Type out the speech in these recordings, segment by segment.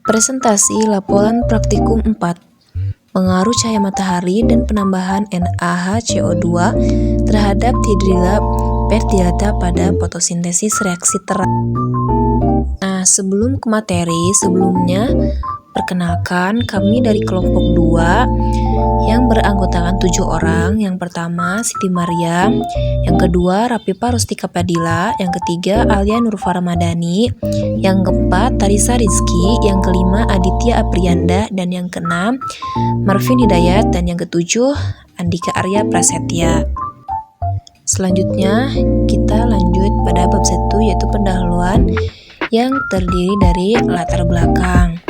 Presentasi laporan praktikum 4, pengaruh cahaya matahari dan penambahan NaHCO2 terhadap hidrila pertilata pada fotosintesis reaksi terang. Nah, sebelum ke materi, sebelumnya perkenalkan kami dari kelompok 2 yang beranggotakan 7 orang. Yang pertama Siti Maryam, yang kedua Rapipa Rustika Padilla, yang ketiga Alia Nurfara Madani, yang keempat Tarisa Rizky, yang kelima Aditya Aprianda, dan yang keenam Marvin Hidayat, dan yang ketujuh Andika Arya Prasetya. Selanjutnya kita lanjut pada bab 1, yaitu pendahuluan yang terdiri dari latar belakang.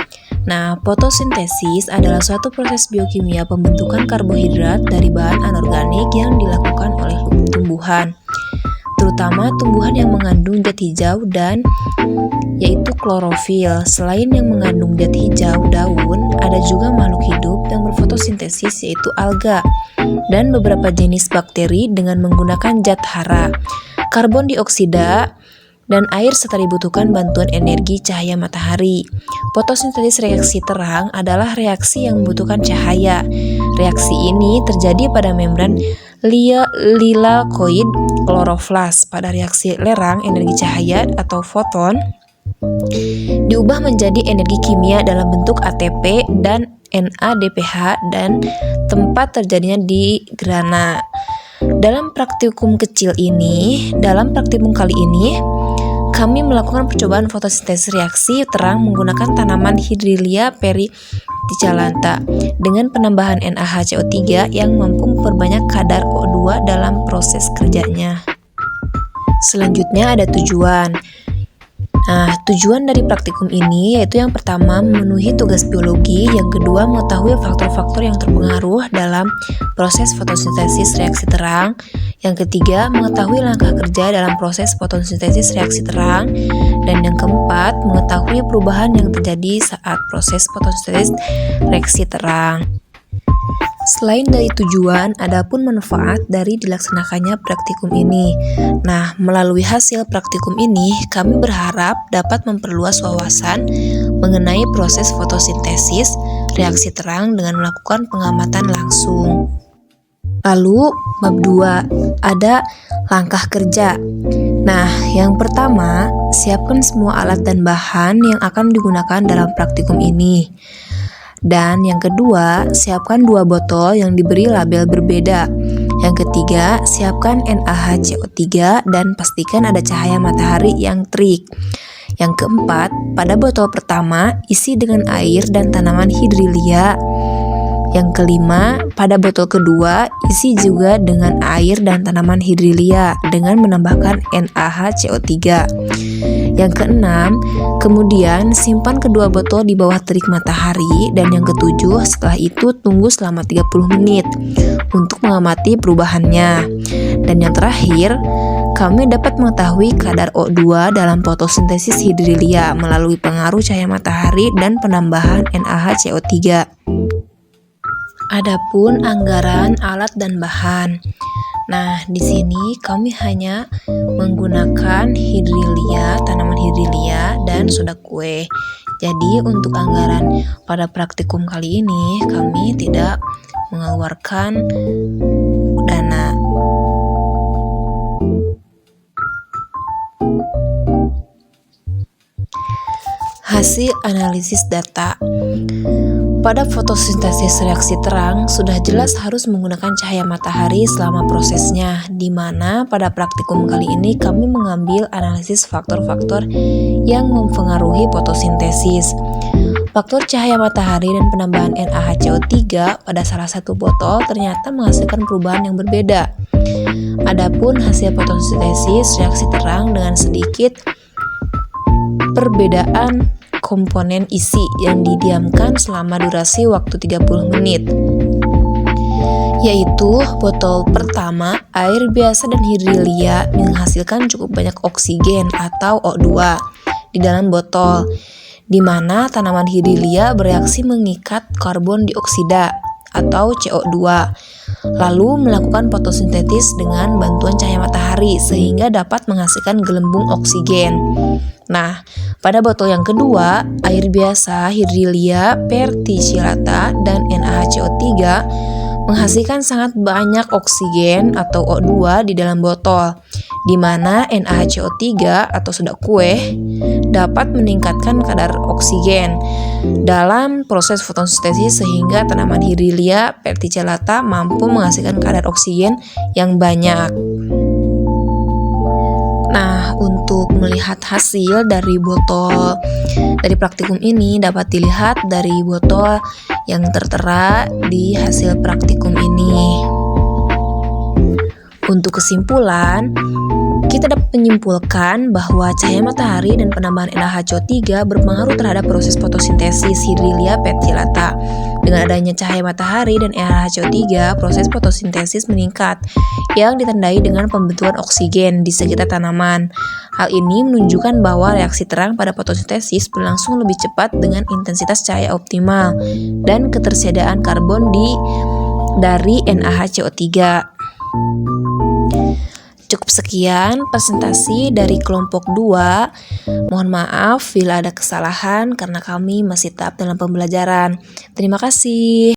Nah, fotosintesis adalah suatu proses biokimia pembentukan karbohidrat dari bahan anorganik yang dilakukan oleh tumbuhan, terutama tumbuhan yang mengandung zat hijau dan yaitu klorofil. Selain yang mengandung zat hijau daun, ada juga makhluk hidup yang berfotosintesis, yaitu alga dan beberapa jenis bakteri dengan menggunakan zat hara, karbon dioksida, dan air serta dibutuhkan bantuan energi cahaya matahari. Fotosintesis reaksi terang adalah reaksi yang membutuhkan cahaya. Reaksi ini terjadi pada membran lilakoid kloroflas. Pada reaksi lerang, energi cahaya atau foton diubah menjadi energi kimia dalam bentuk ATP dan NADPH dan tempat terjadinya di grana. Dalam praktikum kali ini, kami melakukan percobaan fotosintesis reaksi terang menggunakan tanaman Hydrelia perticillata dengan penambahan NaHCO3 yang mampu memperbanyak kadar O2 dalam proses kerjanya. Selanjutnya ada tujuan. Nah, tujuan dari praktikum ini yaitu yang pertama memenuhi tugas biologi, yang kedua mengetahui faktor-faktor yang terpengaruh dalam proses fotosintesis reaksi terang, yang ketiga mengetahui langkah kerja dalam proses fotosintesis reaksi terang, dan yang keempat mengetahui perubahan yang terjadi saat proses fotosintesis reaksi terang. Selain dari tujuan, ada pun manfaat dari dilaksanakannya praktikum ini. Nah, melalui hasil praktikum ini, kami berharap dapat memperluas wawasan mengenai proses fotosintesis reaksi terang dengan melakukan pengamatan langsung. Lalu, bab 2, ada langkah kerja. Nah, yang pertama, siapkan semua alat dan bahan yang akan digunakan dalam praktikum ini. Dan yang kedua, siapkan 2 botol yang diberi label berbeda. Yang ketiga, siapkan NaHCO3 dan pastikan ada cahaya matahari yang terik. Yang keempat, pada botol pertama isi dengan air dan tanaman Hydrelia. Yang kelima, pada botol kedua isi juga dengan air dan tanaman Hydrelia dengan menambahkan NaHCO3. Yang keenam, kemudian simpan kedua botol di bawah terik matahari, dan yang ketujuh, setelah itu tunggu selama 30 menit untuk mengamati perubahannya. Dan yang terakhir, kami dapat mengetahui kadar O2 dalam fotosintesis Hydrelia melalui pengaruh cahaya matahari dan penambahan NaHCO3. Adapun anggaran alat dan bahan. Nah, di sini kami hanya menggunakan tanaman Hydrelia dan soda kue. Jadi untuk anggaran pada praktikum kali ini kami tidak mengeluarkan dana. Hasil analisis data. Pada fotosintesis reaksi terang, sudah jelas harus menggunakan cahaya matahari selama prosesnya, di mana pada praktikum kali ini kami mengambil analisis faktor-faktor yang mempengaruhi fotosintesis. Faktor cahaya matahari dan penambahan NaHCO3 pada salah satu botol ternyata menghasilkan perubahan yang berbeda. Adapun hasil fotosintesis reaksi terang dengan sedikit perbedaan komponen isi yang didiamkan selama durasi waktu 30 menit, yaitu botol pertama air biasa dan Hydrelia menghasilkan cukup banyak oksigen atau O2 di dalam botol, di mana tanaman Hydrelia bereaksi mengikat karbon dioksida atau CO2. Lalu melakukan fotosintesis dengan bantuan cahaya matahari sehingga dapat menghasilkan gelembung oksigen. Nah, pada botol yang kedua, air biasa Hydrilla verticillata dan NaHCO3 menghasilkan sangat banyak oksigen atau O2 di dalam botol, di mana NaHCO3 atau soda kue dapat meningkatkan kadar oksigen dalam proses fotosintesis sehingga tanaman Hydrilla verticillata mampu menghasilkan kadar oksigen yang banyak. Nah, untuk melihat hasil dari praktikum ini dapat dilihat dari botol yang tertera di hasil praktikum ini. Untuk kesimpulan, kita dapat menyimpulkan bahwa cahaya matahari dan penambahan NaHCO3 berpengaruh terhadap proses fotosintesis Hydrilla verticillata. Dengan adanya cahaya matahari dan NaHCO3, proses fotosintesis meningkat yang ditandai dengan pembentukan oksigen di sekitar tanaman. Hal ini menunjukkan bahwa reaksi terang pada fotosintesis berlangsung lebih cepat dengan intensitas cahaya optimal dan ketersediaan karbon dari NaHCO3. Cukup sekian presentasi dari kelompok 2. Mohon maaf bila ada kesalahan karena kami masih tahap dalam pembelajaran. Terima kasih.